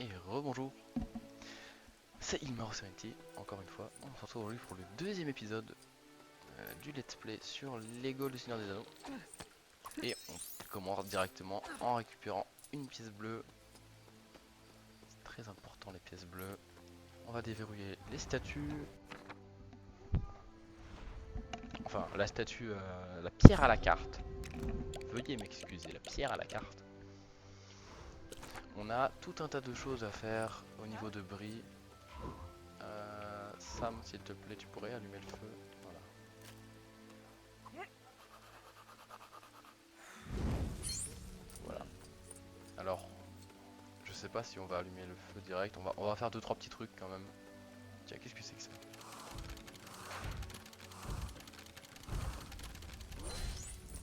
Et rebonjour, c'est Ilmaro70, encore une fois. On se retrouve aujourd'hui pour le deuxième épisode du let's play sur Lego le Seigneur des Anneaux. Et on commence directement en récupérant une pièce bleue. C'est très important les pièces bleues. On va déverrouiller les statues. Enfin, la statue, la pierre à la carte. Veuillez m'excuser, la pierre à la carte. On a tout un tas de choses à faire au niveau de bris. Sam, s'il te plaît, tu pourrais allumer le feu. Voilà. Voilà. Alors, je sais pas si on va allumer le feu direct. On va faire 2-3 petits trucs quand même. Tiens, qu'est-ce que c'est que ça?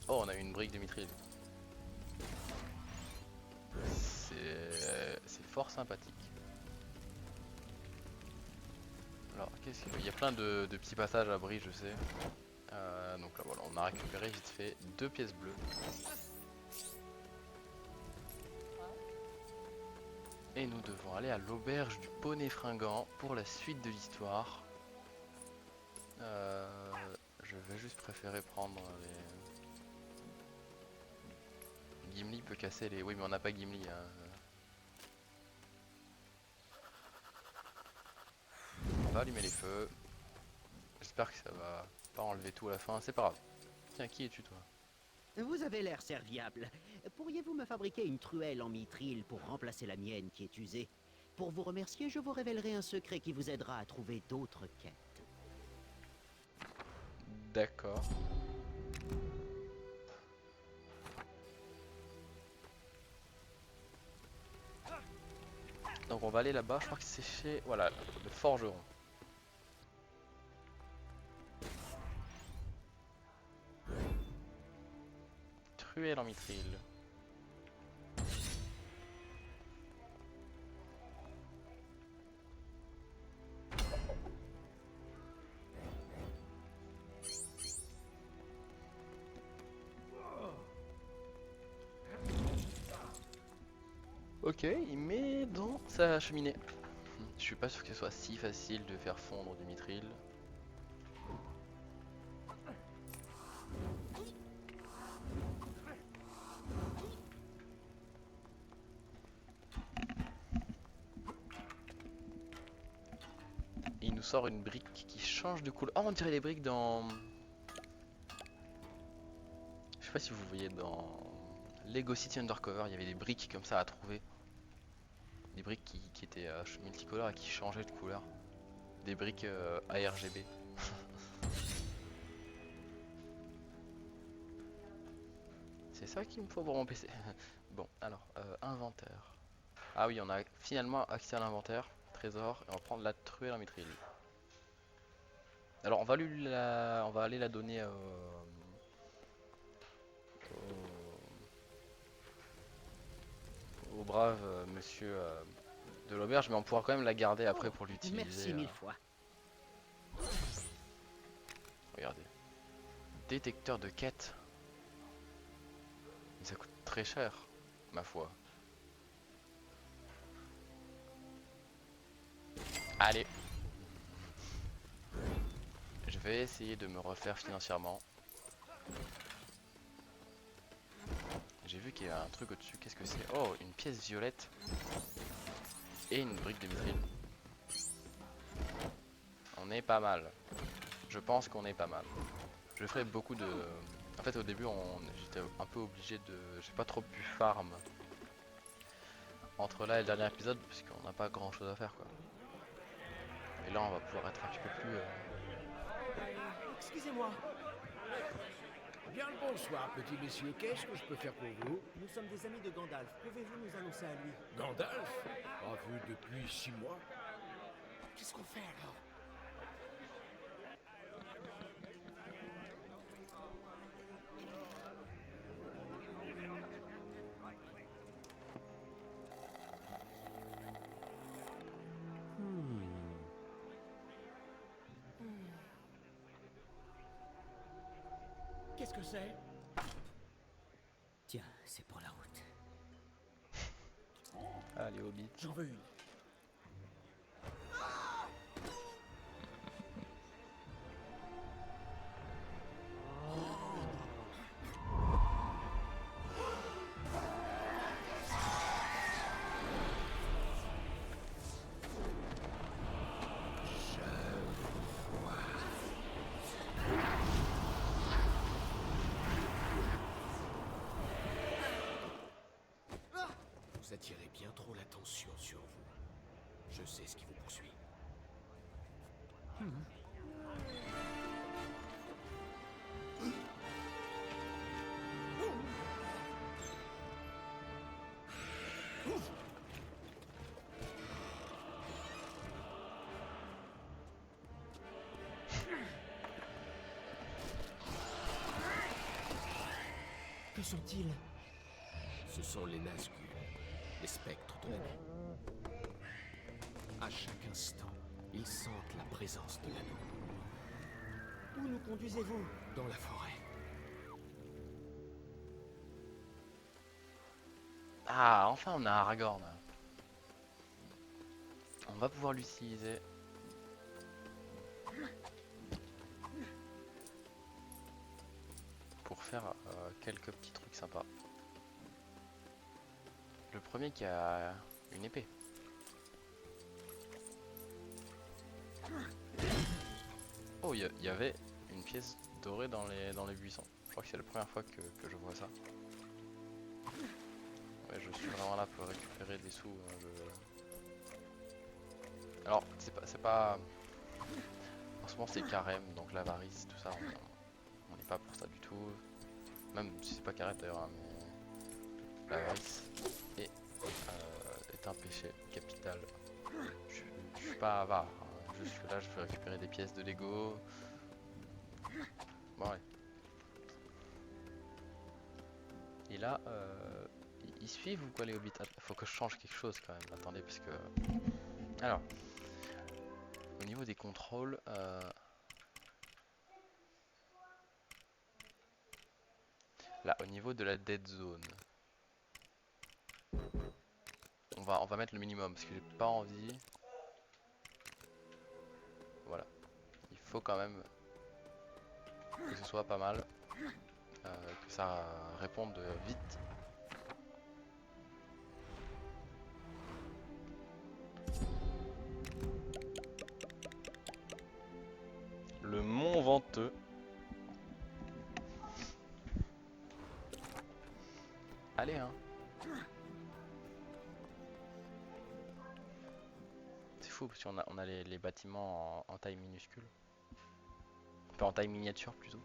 Oh, on a eu une brique de mithril. C'est fort sympathique. Alors, qu'est-ce qu'il y a? Il y a plein de petits passages à bris, je sais. Donc là, voilà, on a récupéré vite fait 2 pièces bleues. Et nous devons aller à l'auberge du Poney Fringant pour la suite de l'histoire. Je vais juste préférer prendre les... Gimli peut casser les... Oui, mais on n'a pas Gimli. Hein. On va allumer les feux. J'espère que ça va pas enlever tout à la fin. C'est pas grave. Tiens, qui es-tu toi? Vous avez l'air serviable. Pourriez-vous me fabriquer une truelle en mithril pour remplacer la mienne qui est usée? Pour vous remercier, je vous révélerai un secret qui vous aidera à trouver d'autres quêtes. D'accord. Donc on va aller là-bas. Je crois que c'est chez... Voilà, le forgeron. Truelle en mithril. Ok, il met dans sa cheminée. Je suis pas sûr que ce soit si facile de faire fondre du mithril. Et il nous sort une brique qui change de couleur. Oh, on dirait les briques dans... Je sais pas si vous voyez dans Lego City Undercover, il y avait des briques comme ça à trouver. Des briques qui étaient multicolores et qui changeaient de couleur. Des briques ARGB. C'est ça qu'il me faut pour mon PC. Bon, alors, inventaire. Ah oui, on a finalement accès à l'inventaire. Trésor, et on va prendre la truelle en mithril. Alors, on va aller la donner au brave monsieur de l'auberge, mais on pourra quand même la garder après pour l'utiliser. Merci mille fois. Regardez. Détecteur de quête. Ça coûte très cher, ma foi. Allez. Je vais essayer de me refaire financièrement. J'ai vu qu'il y a un truc au-dessus. Qu'est-ce que c'est? Oh, une pièce violette. Et une brique de mithril. On est pas mal. Je pense qu'on est pas mal. Je ferai beaucoup de... En fait, au début, j'étais un peu obligé de... J'ai pas trop pu farm entre là et le dernier épisode, puisqu'on n'a pas grand chose à faire, quoi. Et là, on va pouvoir être un petit peu plus... Excusez-moi. Bien le bonsoir, petit monsieur. Qu'est-ce que je peux faire pour vous? Nous sommes des amis de Gandalf. Pouvez-vous nous annoncer à lui? Gandalf? Pas vu depuis 6 mois. Qu'est-ce qu'on fait alors? Qu'est-ce que c'est? Tiens, c'est pour la route. Allez, Hobbit. J'en veux une. Vous attirez bien trop l'attention sur vous. Je sais ce qui vous poursuit. Que sont-ils? Ce sont les Nazgûl, les spectres de la nuit. À chaque instant, ils sentent la présence de l'anneau. Où nous conduisez-vous? Dans la forêt. Ah, enfin on a Aragorn. On va pouvoir l'utiliser. Pour faire quelques petits trucs sympas. Le premier qui a une épée. Oh, il y avait une pièce dorée dans les buissons. Je crois que c'est la première fois que je vois ça. Ouais, je suis vraiment là pour récupérer des sous. Alors, c'est pas... En ce moment c'est carême, donc l'avarice, tout ça, on n'est pas pour ça du tout. Même si c'est pas carême d'ailleurs, hein, mais l'avarice est un péché capital. Je suis pas avare, hein. Je suis là, je veux récupérer des pièces de Lego. Bon, ouais. Et là, ils suivent ou quoi les hobbits? Faut que je change quelque chose quand même, attendez, parce que... Alors, au niveau des contrôles... Là, au niveau de la dead zone, on va mettre le minimum parce que j'ai pas envie. Voilà, il faut quand même que ce soit pas mal, que ça réponde vite. Le Mont Venteux. Allez, hein. C'est fou parce qu'on on a les bâtiments en taille minuscule. Enfin, en taille miniature plutôt.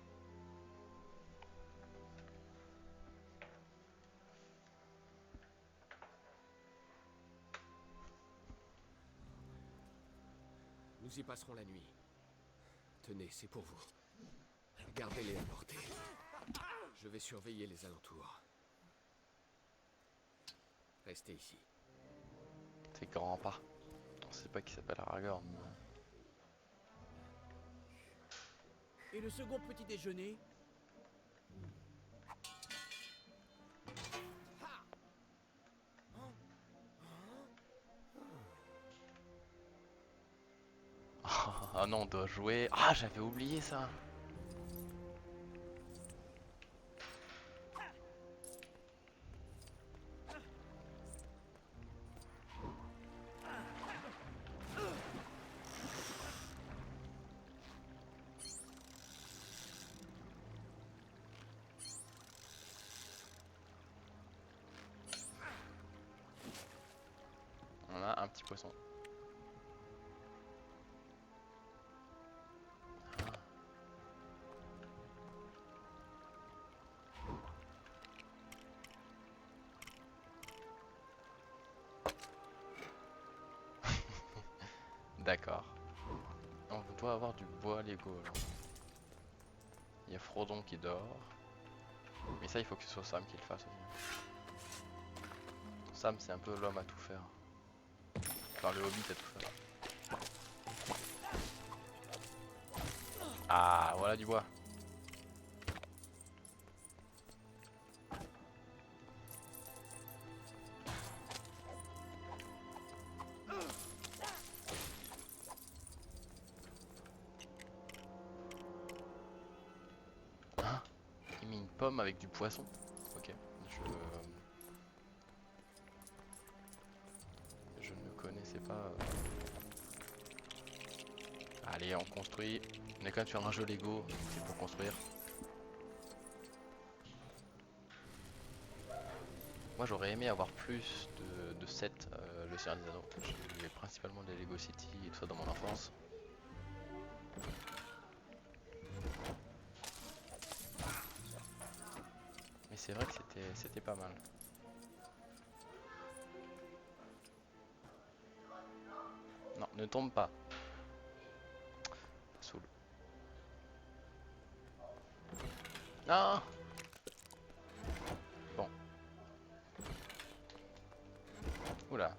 Nous y passerons la nuit. Tenez, c'est pour vous. Gardez-les à portée. Je vais surveiller les alentours. Restez ici. C'est grand pas. On sait pas qui s'appelle Aragorn. Et le second petit déjeuner? Ah non, on doit jouer. Ah, j'avais oublié ça. On a un petit poisson. D'accord. On doit avoir du bois Lego alors. Il y a Frodon qui dort. Mais ça, il faut que ce soit Sam qui le fasse aussi. Sam, c'est un peu l'homme à tout faire. Enfin, le hobbit à tout faire. Ah, voilà du bois. Hein? Il met une pomme avec du poisson. Ok. Je ne connaissais pas. Allez, on construit. On est quand même sur un jeu Lego, c'est pour construire. Moi j'aurais aimé avoir plus de 7, le Seigneur des Anneaux. J'ai principalement des Lego City et tout ça dans mon enfance. Mais c'est vrai que c'était pas mal. Non, ne tombe pas. Ça saoule. Non. Bon. Oula.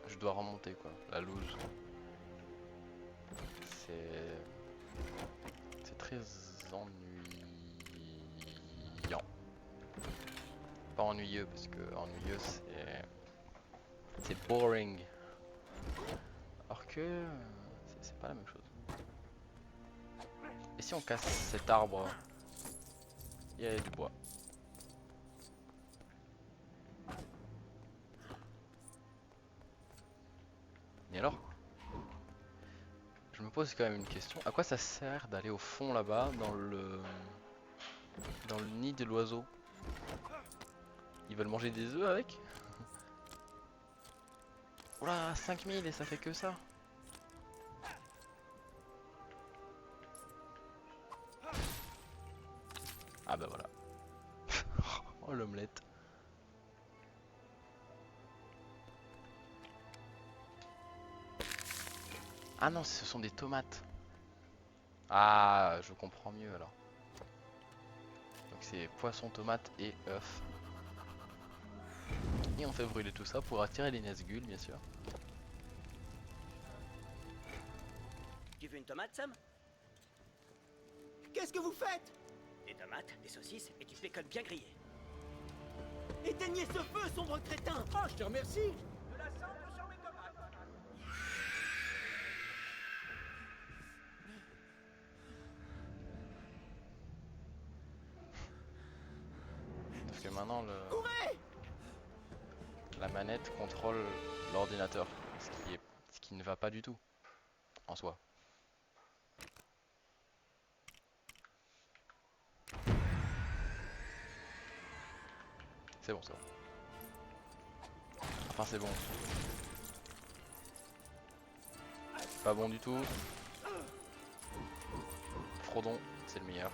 Je dois remonter quoi, la loose. C'est très ennuyant. Pas ennuyeux parce que ennuyeux c'est boring. Alors que c'est pas la même chose. Et si on casse cet arbre, il y a du bois. Et alors? Je me pose quand même une question. À quoi ça sert d'aller au fond là-bas dans le nid de l'oiseau? Ils veulent manger des œufs avec? Oula, 5000 et ça fait que ça. Ah bah voilà. Oh l'omelette. Ah non, ce sont des tomates. Ah, je comprends mieux alors. Donc c'est poisson, tomate et œuf. Et on fait brûler tout ça pour attirer les Nazgûl, bien sûr. Tu veux une tomate, Sam? Qu'est-ce que vous faites? Des tomates, des saucisses et du bacon bien grillé. Éteignez ce feu, sombre crétin! Oh, je te remercie! Parce que maintenant Courez! la manette contrôle l'ordinateur. Ce qui ne va pas du tout en soi. C'est bon, c'est bon. Enfin c'est bon. Pas bon du tout. Frodon, c'est le meilleur.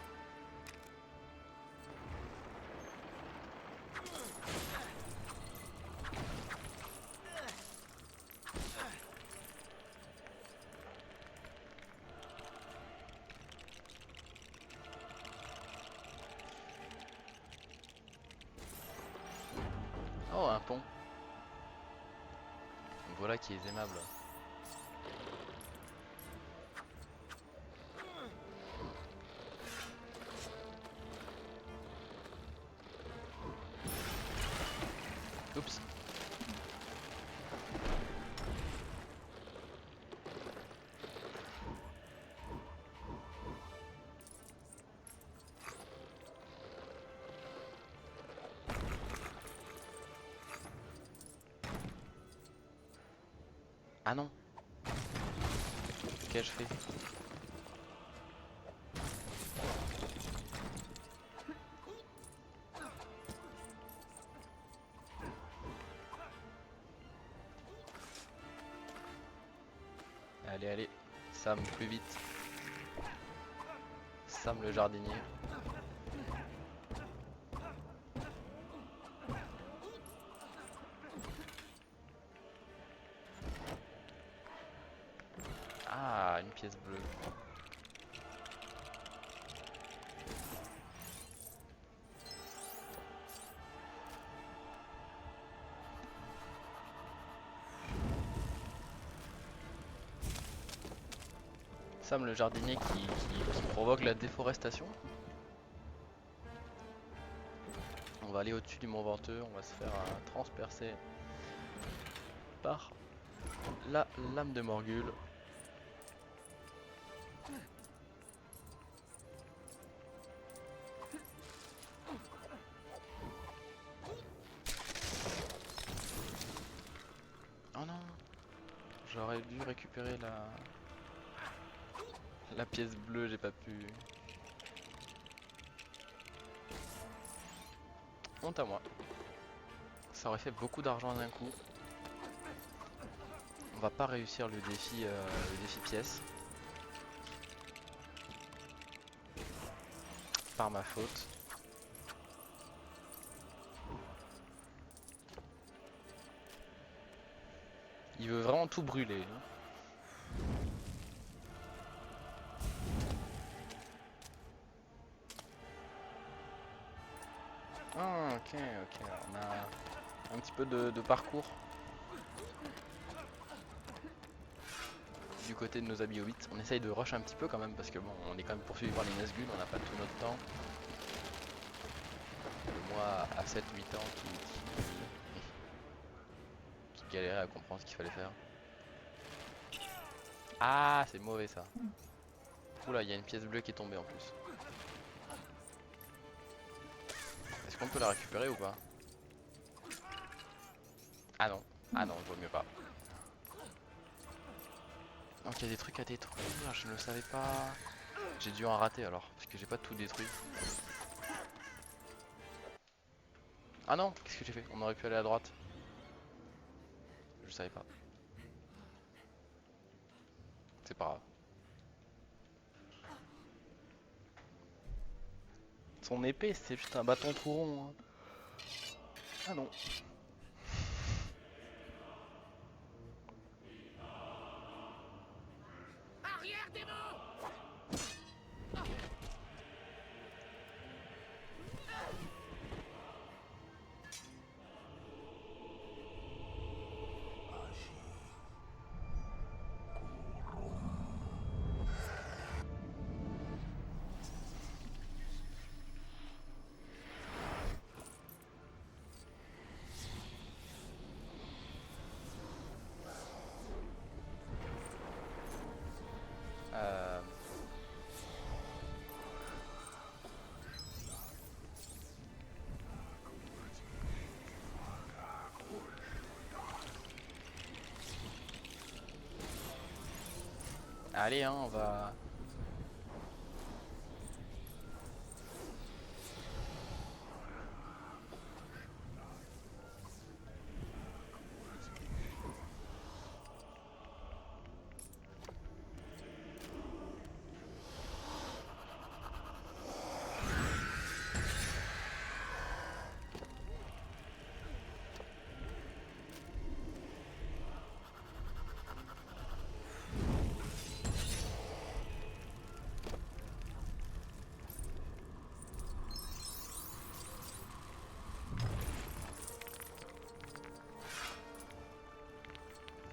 Oh, un pont. Voilà qui est aimable. Oups. Ah non. Qu'ai-je fait? Allez, allez. Sam, plus vite. Sam le jardinier. Ah, une pièce bleue. Sam le jardinier qui provoque la déforestation. On va aller au-dessus du Mont Venteux, on va se faire transpercer par la lame de Morgul. Oh non, j'aurais dû récupérer la pièce bleue, j'ai pas pu. Honte à moi. Ça aurait fait beaucoup d'argent d'un coup. On va pas réussir le défi pièce. Par ma faute. Il veut vraiment tout brûler. Ah, ok, ok. On a un petit peu de parcours. Du côté de nos amis Hobbits. On essaye de rush un petit peu quand même parce que bon, on est quand même poursuivi par les Nazgûl, on n'a pas tout notre temps. Moi à 7-8 ans qui galérait à comprendre ce qu'il fallait faire. Ah, c'est mauvais ça. Oula, il y a une pièce bleue qui est tombée en plus. Est-ce qu'on peut la récupérer ou pas? Ah non, ah non, vaut mieux pas. Donc il y a des trucs à détruire, je ne le savais pas. J'ai dû en rater alors, parce que j'ai pas tout détruit. Ah non, qu'est-ce que j'ai fait? On aurait pu aller à droite. Je savais pas. C'est pas grave. Son épée, c'est juste un bâton tout rond. Hein. Ah non. Allez, hein, on va...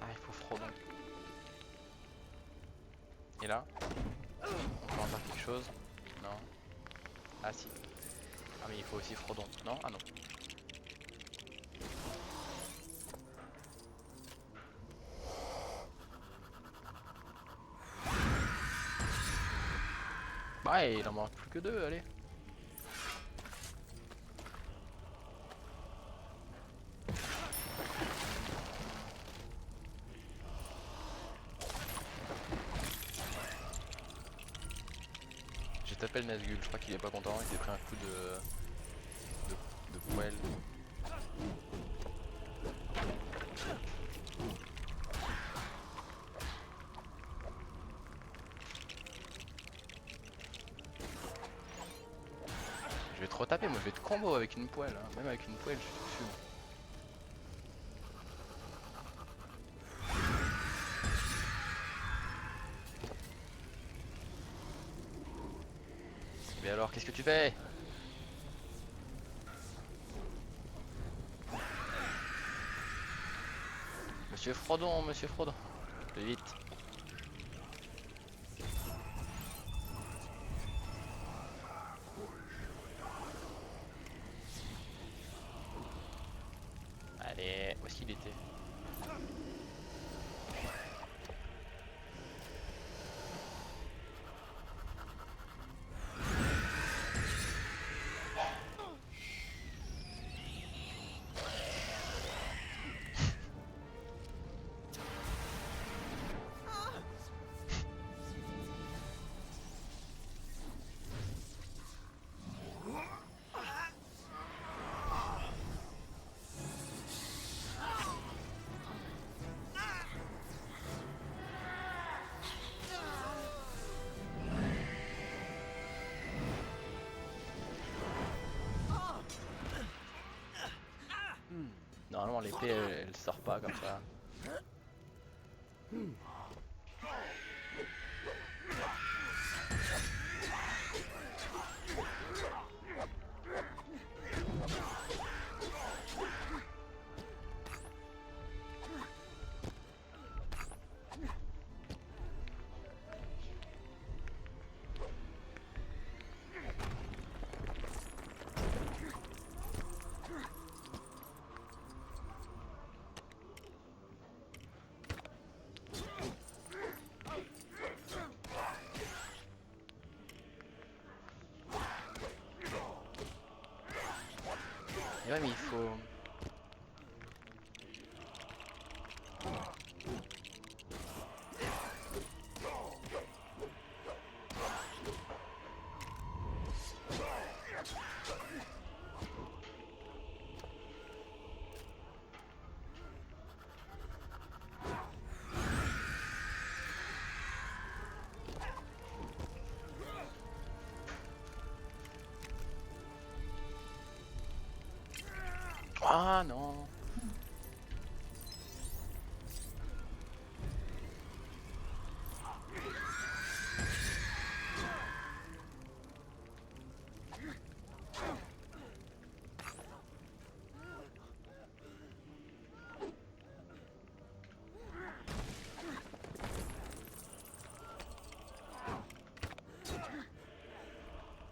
Ah, il faut Frodon. Et là, on peut en faire quelque chose? Non. Ah si. Ah mais il faut aussi Frodon. Non? Ah non. Bah il en manque plus que deux, allez. J'ai tapé le Nazgûl, je crois qu'il est pas content, il s'est pris un coup de poêle. Je vais te retaper, moi je vais te combo avec une poêle, hein. Même avec une poêle je suis dessus. Mais alors, qu'est-ce que tu fais? Monsieur Frodon, monsieur Frodon. Plus vite. Allez, où est-ce qu'il était? Normalement l'épée elle sort pas comme ça. Et ouais mais il faut... Ah non.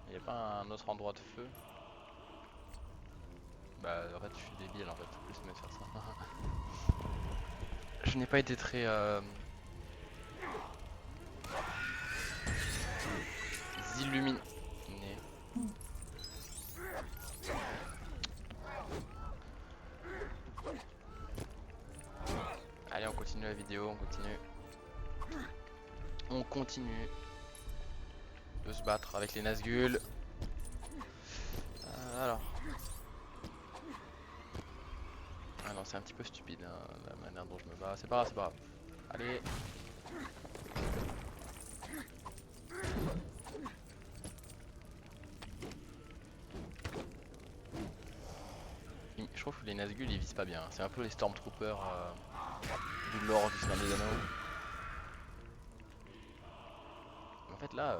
Il n'y a pas un autre endroit de feu? Bah en fait je suis débile en fait, plus me faire ça. Je n'ai pas été très illuminé. Allez on continue la vidéo, on continue de se battre avec les Nazgûl. Alors. Ah non c'est un petit peu stupide hein, la manière dont je me bats, c'est pas grave, c'est pas grave. Allez. Je trouve que les Nazgûl ils visent pas bien, c'est un peu les Stormtroopers du lore du Seigneur des Anneaux. En fait là,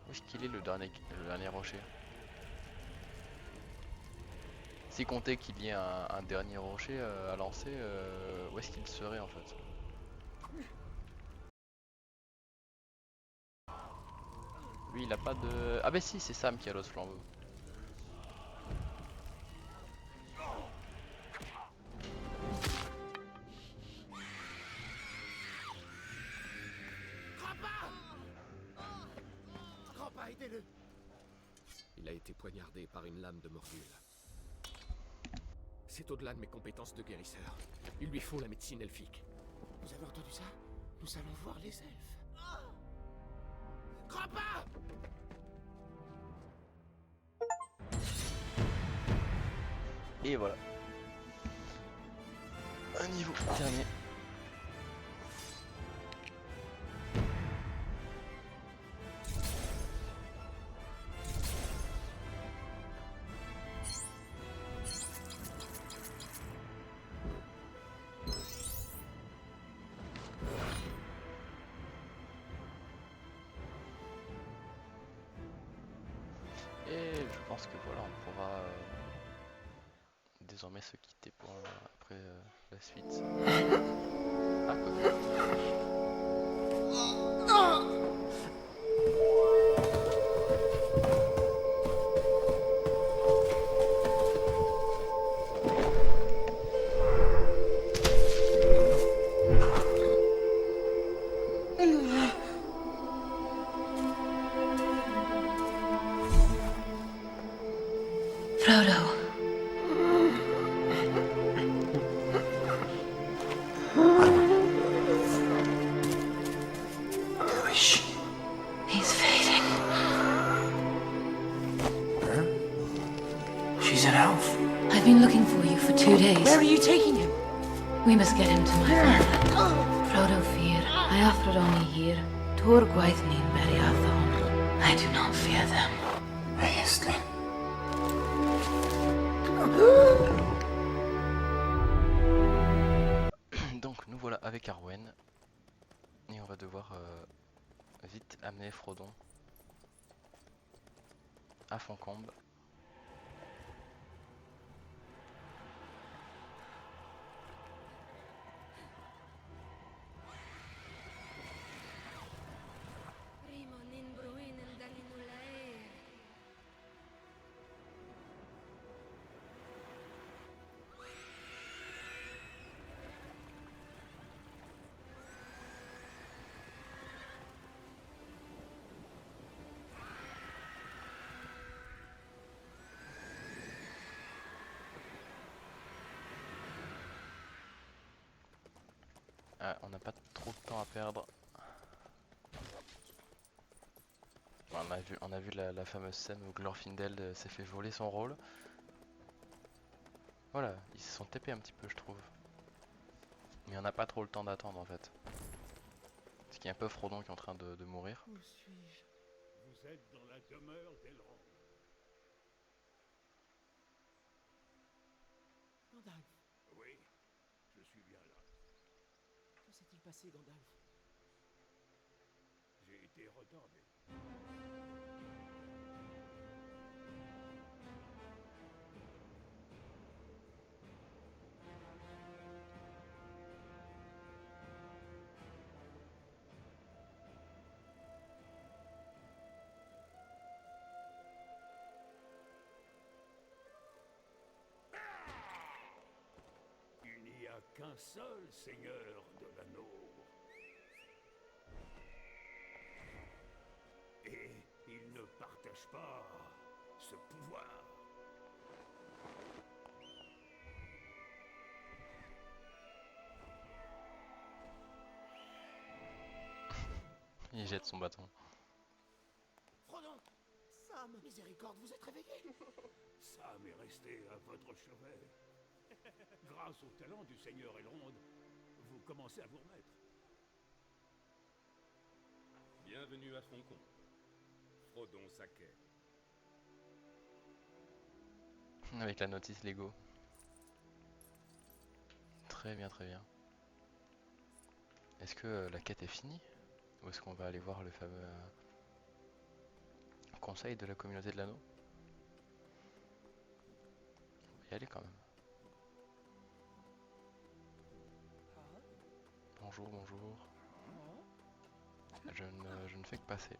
où est-ce qu'il est le dernier rocher? Si compter qu'il y ait un dernier rocher à lancer, où est-ce qu'il serait en fait? Lui il a pas de... Ah bah si c'est Sam qui a l'autre flambeau. Grandpa, aidez-le! Il a été poignardé par une lame de Morgul. C'est au-delà de mes compétences de guérisseur. Il lui faut la médecine elfique. Vous avez entendu ça? Nous allons voir les elfes. Grandpa! Et voilà. Un niveau terminé. Et je pense que voilà, on pourra désormais se quitter pour après la suite. Ah quoi. Frodo. He's fading. Huh? She's an elf. I've been looking for you for 2 days. Where are you taking him? We must get him to my father. Frodo fear. I offered only here. Tor Gwaithnin Beriathon. I do not fear them. Aisling. avec Arwen. Et on va devoir vite amener Frodon à Foncombe. Ah, on n'a pas trop de temps à perdre. On a vu la fameuse scène où Glorfindel s'est fait voler son rôle. Voilà, ils se sont TP un petit peu je trouve. Mais on n'a pas trop le temps d'attendre en fait. Parce qu'il y a un peu Frodon qui est en train de mourir. Où suis-je? Vous êtes dans la demeure d'Elrond. Gandalf, Oui, je suis bien là. que s'est-il passé, Gandalf? J'ai été retardé. Il n'y a qu'un seul seigneur de l'anneau. Et il ne partage pas ce pouvoir. Il jette son bâton. Frodon! Sam! Miséricorde, vous êtes réveillé? Sam est resté à votre chevet. Grâce au talent du seigneur Elrond, vous commencez à vous remettre. Bienvenue à Foncombe. Frodon Saquet. Avec la notice Lego. Très bien, très bien. Est-ce que la quête est finie? Ou est-ce qu'on va aller voir le fameux conseil de la communauté de l'anneau? On va y aller quand même. Bonjour, bonjour. Je ne fais que passer.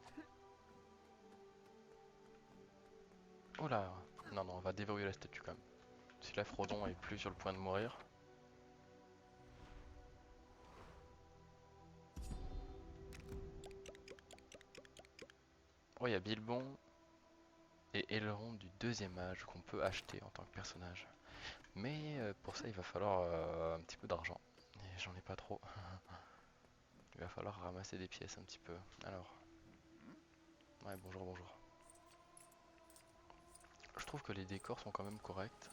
Oh là! Non, non, on va déverrouiller la statue quand même. Si là Frodon est plus sur le point de mourir. Oh, il y a Bilbon et Elrond du deuxième âge qu'on peut acheter en tant que personnage. Mais pour ça, il va falloir un petit peu d'argent. Et j'en ai pas trop. Il va falloir ramasser des pièces un petit peu. Alors. Ouais, bonjour, bonjour. Je trouve que les décors sont quand même corrects.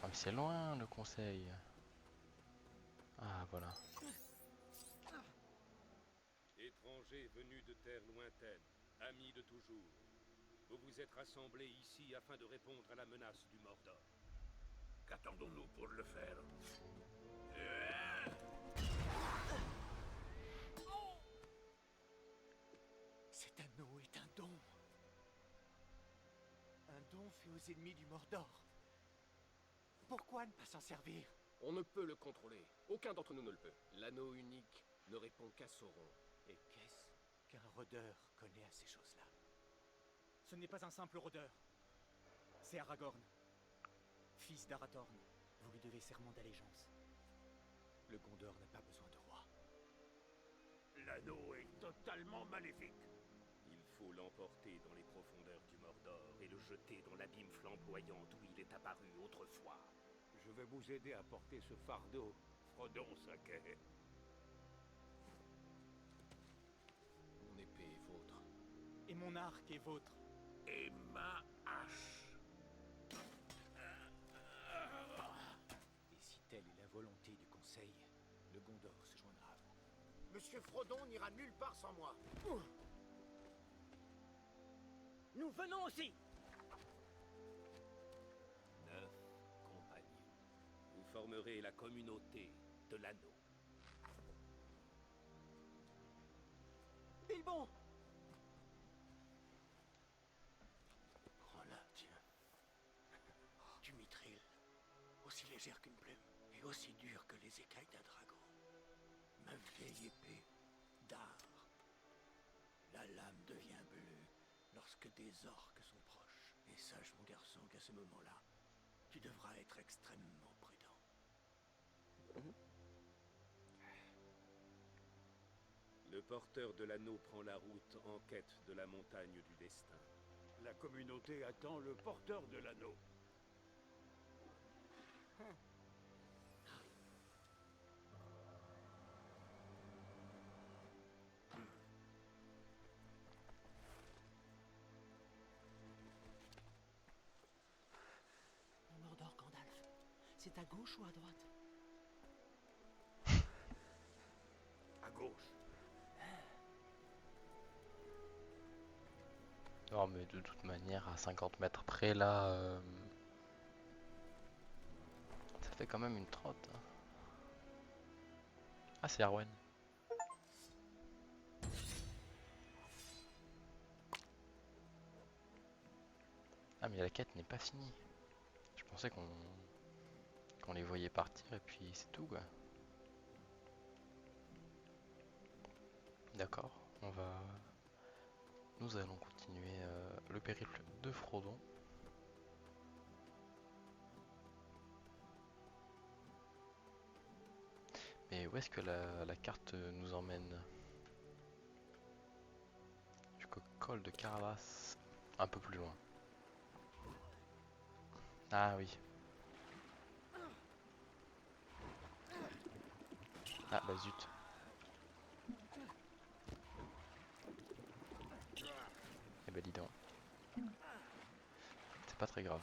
Ah, mais c'est loin le conseil. Ah, voilà. Étrangers venus de terres lointaines, amis de toujours, vous vous êtes rassemblés ici afin de répondre à la menace du Mordor. Qu'attendons-nous pour le faire? Cet anneau est un don. Un don fait aux ennemis du Mordor. Pourquoi ne pas s'en servir? On ne peut le contrôler. Aucun d'entre nous ne le peut. L'anneau unique ne répond qu'à Sauron. Et qu'est-ce qu'un rôdeur connaît à ces choses-là? Ce n'est pas un simple rôdeur. C'est Aragorn, fils d'Arathorn. Vous lui devez serment d'allégeance. Le Gondor n'a pas besoin de roi. L'anneau est totalement maléfique. Il faut l'emporter dans les profondeurs du Mordor et le jeter dans l'abîme flamboyant d'où il est apparu autrefois. Je vais vous aider à porter ce fardeau, Frodon Saquet. Mon épée est vôtre. Et mon arc est vôtre. Et ma hache. Et si telle est la volonté du Conseil, le Gondor se joindra à vous. Monsieur Frodon n'ira nulle part sans moi. Nous venons aussi! formerez la communauté de l'anneau. Bilbon! Prends-la, tiens. Du mithril, aussi légère qu'une plume, et aussi dure que les écailles d'un dragon. Ma vieille épée d'art. La lame devient bleue lorsque des orques sont proches. Et sache, mon garçon, qu'à ce moment-là, tu devras être extrêmement prudent. Le porteur de l'anneau prend la route en quête de la montagne du destin. La communauté attend le porteur de l'anneau. Mordor, Gandalf. C'est à gauche ou à droite? À gauche. Non mais de toute manière à 50 mètres près là, ça fait quand même une trotte. Hein. Ah c'est Arwen. Ah mais la quête n'est pas finie. Je pensais qu'on les voyait partir et puis c'est tout quoi. D'accord, nous allons continuer le périple de Frodon. Mais où est-ce que la carte nous emmène? Jusqu'au col de Caradhras, un peu plus loin. Ah oui. Ah bah zut. Eh ben dis donc. C'est pas très grave.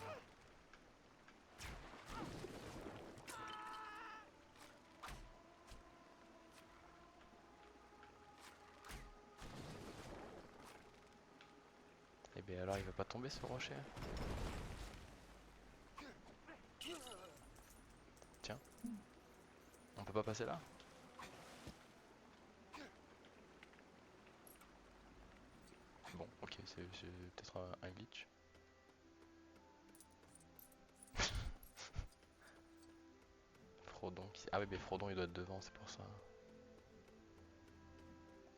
Eh ben alors il va pas tomber ce rocher. Tiens. On peut pas passer là? Bon, ok, c'est peut-être un glitch. Frodon qui... Ah oui, mais Frodon il doit être devant, c'est pour ça.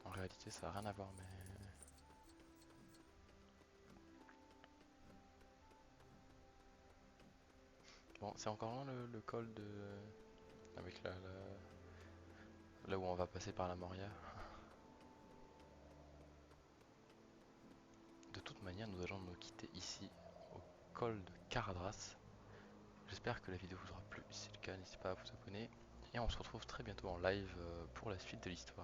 En réalité ça a rien à voir, mais... Bon, c'est encore loin le col de... Avec là où on va passer par la Moria. De toute manière, nous allons nous quitter ici, au col de Caradhras. J'espère que la vidéo vous aura plu. Si c'est le cas, n'hésitez pas à vous abonner. Et on se retrouve très bientôt en live pour la suite de l'histoire.